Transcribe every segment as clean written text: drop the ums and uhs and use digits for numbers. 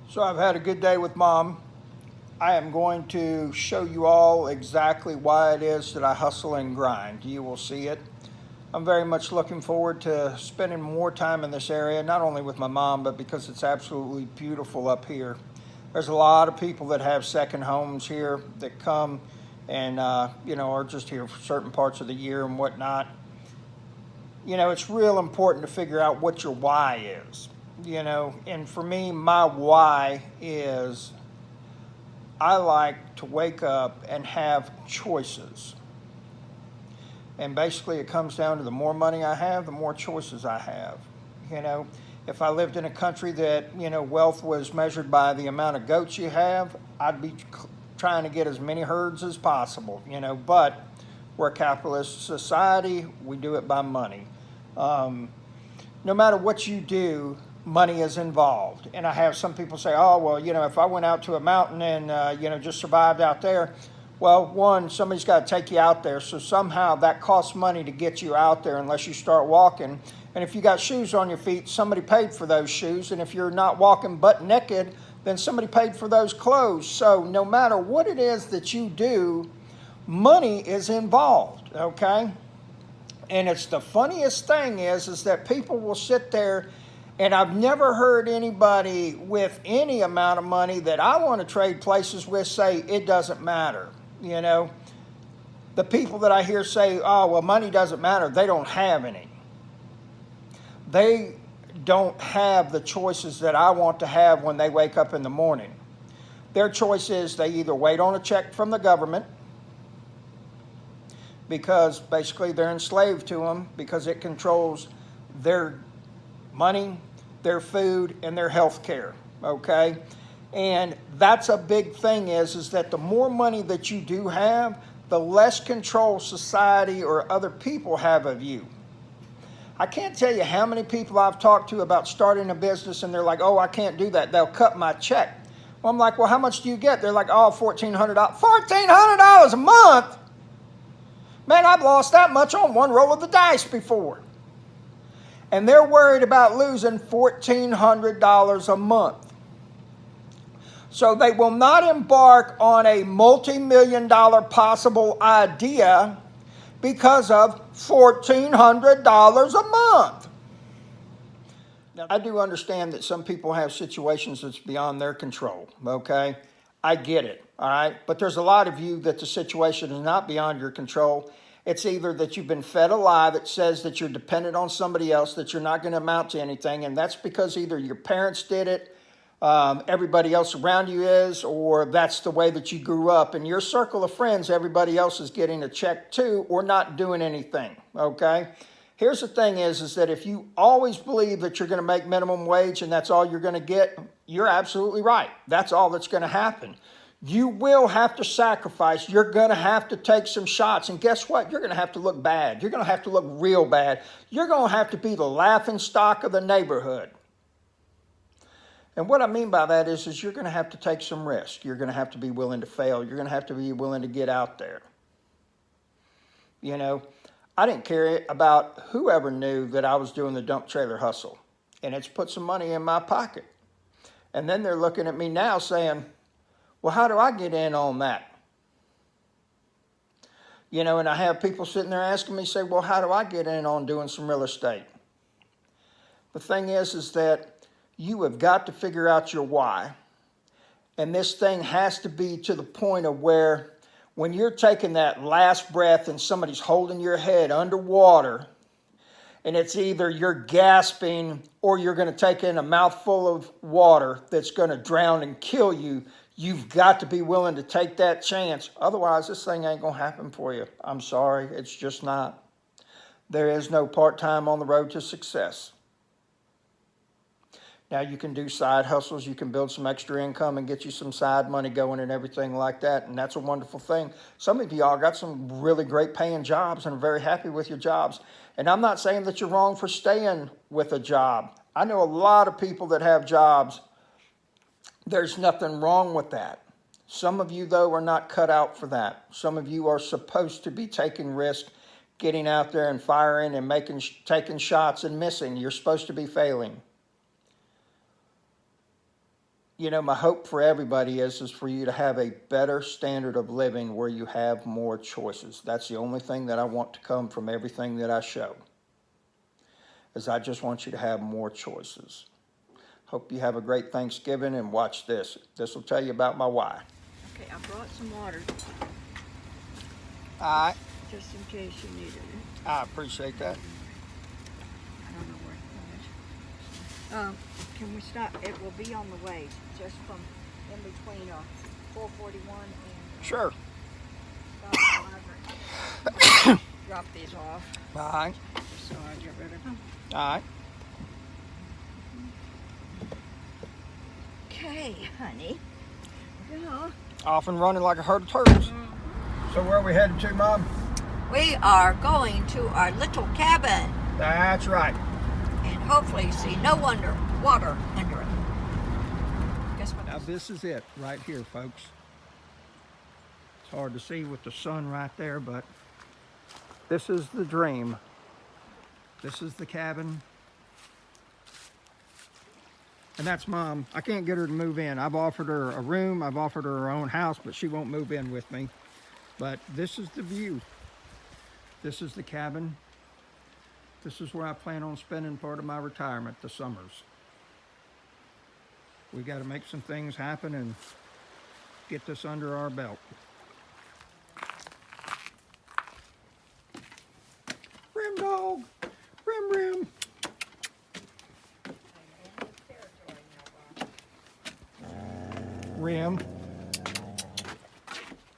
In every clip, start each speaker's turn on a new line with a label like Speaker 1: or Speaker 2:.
Speaker 1: So I've had a good day with Mom. I am going to show you all exactly why it is that I hustle and grind. You will see it. I'm very much looking forward to spending more time in this area, not only with my mom, but because it's absolutely beautiful up here. There's a lot of people that have second homes here that come and, are just here for certain parts of the year and whatnot. It's real important to figure out what your why is. And for me, my why is I like to wake up and have choices. And basically, it comes down to the more money I have, the more choices I have. You know, if I lived in a country that, wealth was measured by the amount of goats you have, I'd be trying to get as many herds as possible, but we're a capitalist society, we do it by money. Um, no matter what you do, money is involved. And I have some people say, oh, well, if I went out to a mountain and, just survived out there, well, one, somebody's got to take you out there. So somehow that costs money to get you out there unless you start walking. And if you got shoes on your feet, somebody paid for those shoes. And if you're not walking butt naked, then somebody paid for those clothes. So no matter what it is that you do, money is involved, okay? And it's the funniest thing is that people will sit there, and I've never heard anybody with any amount of money that I want to trade places with say it doesn't matter. The people that I hear say, oh, well, money doesn't matter, they don't have any. They don't have the choices that I want to have when they wake up in the morning. Their choice is they either wait on a check from the government, because basically they're enslaved to them because it controls their money, their food, and their health care, okay? And that's a big thing is that the more money that you do have, the less control society or other people have of you. I can't tell you how many people I've talked to about starting a business and they're like, oh, I can't do that. They'll cut my check. Well, I'm like, well, how much do you get? They're like, oh, $1,400. $1,400 a month? Man, I've lost that much on one roll of the dice before. And they're worried about losing $1,400 a month. So they will not embark on a multi-million-dollar possible idea because of $1,400 a month. Now, I do understand that some people have situations that's beyond their control, okay? I get it, all right? But there's a lot of you that the situation is not beyond your control. It's either that you've been fed a lie that says that you're dependent on somebody else, that you're not going to amount to anything, and that's because either your parents did it, everybody else around you is, or that's the way that you grew up. In your circle of friends, everybody else is getting a check too, or not doing anything, okay? Here's the thing is that if you always believe that you're going to make minimum wage and that's all you're going to get, you're absolutely right. That's all that's going to happen. You will have to sacrifice. You're going to have to take some shots. And guess what? You're going to have to look bad. You're going to have to look real bad. You're going to have to be the laughing stock of the neighborhood. And what I mean by that is you're going to have to take some risk. You're going to have to be willing to fail. You're going to have to be willing to get out there. I didn't care about whoever knew that I was doing the dump trailer hustle. And it's put some money in my pocket. And then they're looking at me now saying, well, how do I get in on that? And I have people sitting there asking me, say, well, how do I get in on doing some real estate? The thing is that you have got to figure out your why. And this thing has to be to the point of where when you're taking that last breath and somebody's holding your head underwater, and it's either you're gasping or you're going to take in a mouthful of water that's going to drown and kill you, you've got to be willing to take that chance. Otherwise, this thing ain't going to happen for you. I'm sorry, it's just not. There is no part-time on the road to success. Now, you can do side hustles. You can build some extra income and get you some side money going and everything like that. And that's a wonderful thing. Some of y'all got some really great paying jobs and are very happy with your jobs. And I'm not saying that you're wrong for staying with a job. I know a lot of people that have jobs. There's nothing wrong with that. Some of you, though, are not cut out for that. Some of you are supposed to be taking risks, getting out there and firing and taking shots and missing. You're supposed to be failing. you know, my hope for everybody is for you to have a better standard of living where you have more choices. That's the only thing that I want to come from everything that I show, is I just want you to have more choices. Hope you have a great Thanksgiving, and watch this. This will tell you about my why.
Speaker 2: Okay, I brought some water
Speaker 1: All right.
Speaker 2: just in case you needed it.
Speaker 1: I appreciate that.
Speaker 2: I don't know where it is. Can we stop? It will be on the way, just from in between 441 and
Speaker 1: Sure.
Speaker 2: Drop these off,
Speaker 1: All right.
Speaker 2: so I get rid of them.
Speaker 1: All right.
Speaker 2: Okay, honey. Yeah.
Speaker 1: Off and running like a herd of turkeys. So where are we headed to, Mom?
Speaker 2: We are going to our little cabin
Speaker 1: That's right.
Speaker 2: and hopefully see no water under it. Guess what?
Speaker 1: Now this is it right here, folks. It's hard to see with the sun right there, but this is the dream. This is the cabin. And that's Mom. I can't get her to move in. I've offered her a room, I've offered her her own house, but she won't move in with me. But this is the view. This is the cabin. This is where I plan on spending part of my retirement, the summers. We got to make some things happen and get this under our belt. Rim dog, rim rim. Rim,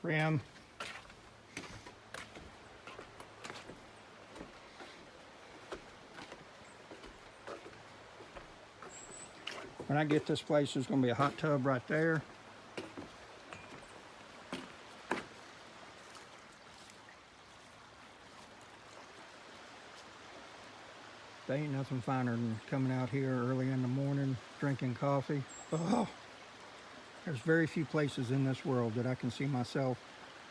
Speaker 1: rim. When I get this place, there's going to be a hot tub right there. There ain't nothing finer than coming out here early in the morning, drinking coffee. Oh, there's very few places in this world that I can see myself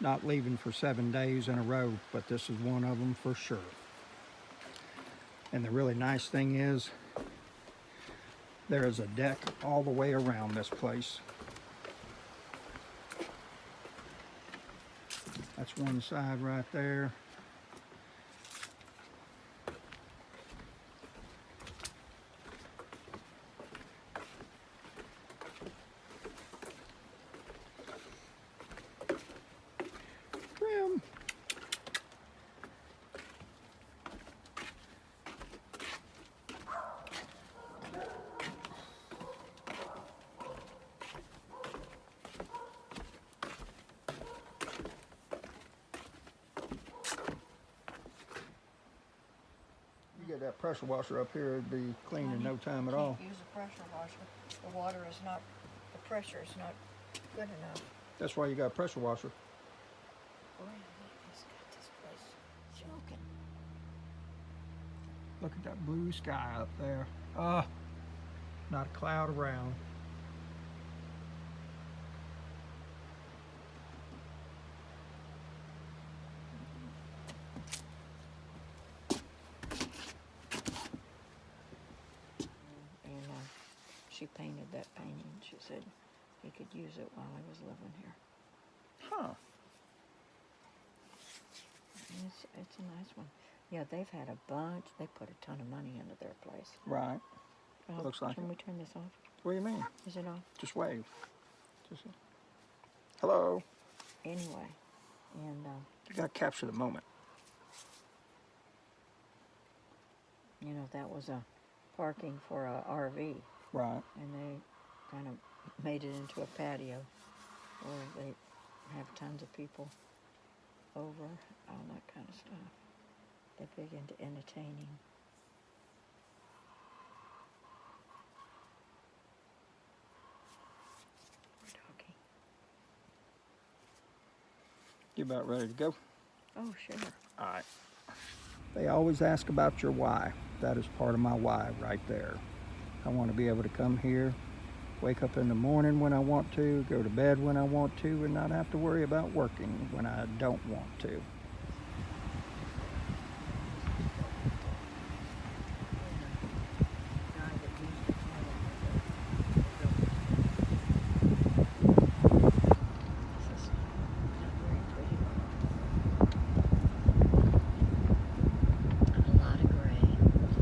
Speaker 1: not leaving for 7 days in a row, but this is one of them for sure. And the really nice thing is, there is a deck all the way around this place. That's one side right there. Rim. You get that pressure washer up here, it'd be clean in no time at all.
Speaker 2: Can't use a pressure washer. The water is not, the pressure is not good enough.
Speaker 1: That's why you got a pressure washer.
Speaker 2: Boy, he's got this place joking.
Speaker 1: Look at that blue sky up there. Ah, not a cloud around.
Speaker 2: And she painted that painting. She said he could use it while he was living here.
Speaker 1: Huh.
Speaker 2: And it's a nice one. Yeah, they've had a bunch. They put a ton of money into their place.
Speaker 1: Right. Looks like
Speaker 2: Can
Speaker 1: it.
Speaker 2: we turn this off?
Speaker 1: What do you mean?
Speaker 2: Is it off?
Speaker 1: Just wave. Just hello.
Speaker 2: Anyway, and
Speaker 1: You gotta capture the moment.
Speaker 2: you know, that was a parking for a RV,
Speaker 1: Right.
Speaker 2: and they kind of made it into a patio where they have tons of people over, all that kind of stuff. They're big into entertaining. Poor doggy.
Speaker 1: You about ready to go?
Speaker 2: Oh, sure.
Speaker 1: All right. They always ask about your why. That is part of my why right there. I want to be able to come here, wake up in the morning when I want to, go to bed when I want to, and not have to worry about working when I don't want to.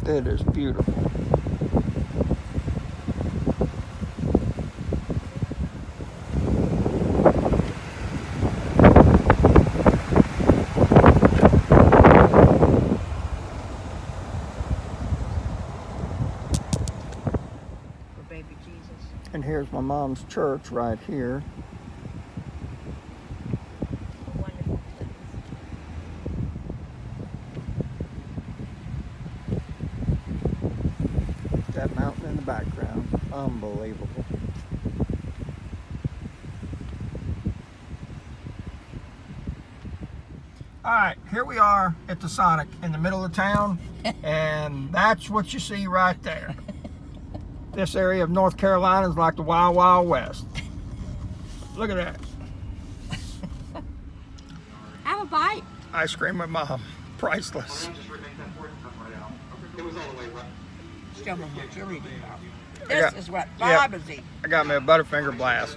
Speaker 1: It is beautiful.
Speaker 2: For baby Jesus.
Speaker 1: And here's my mom's church right here.
Speaker 2: Wonderful place.
Speaker 1: That mountain in the background. Unbelievable. All right, here we are at the Sonic in the middle of town, and that's what you see right there. This area of North Carolina is like the Wild Wild West. Look at that.
Speaker 2: Have a bite.
Speaker 1: Ice cream with mom. Priceless.
Speaker 2: Show me what you're eating about.
Speaker 1: Yeah.
Speaker 2: This is what
Speaker 1: Yeah.
Speaker 2: Bob is eating.
Speaker 1: I got me a Butterfinger Blast.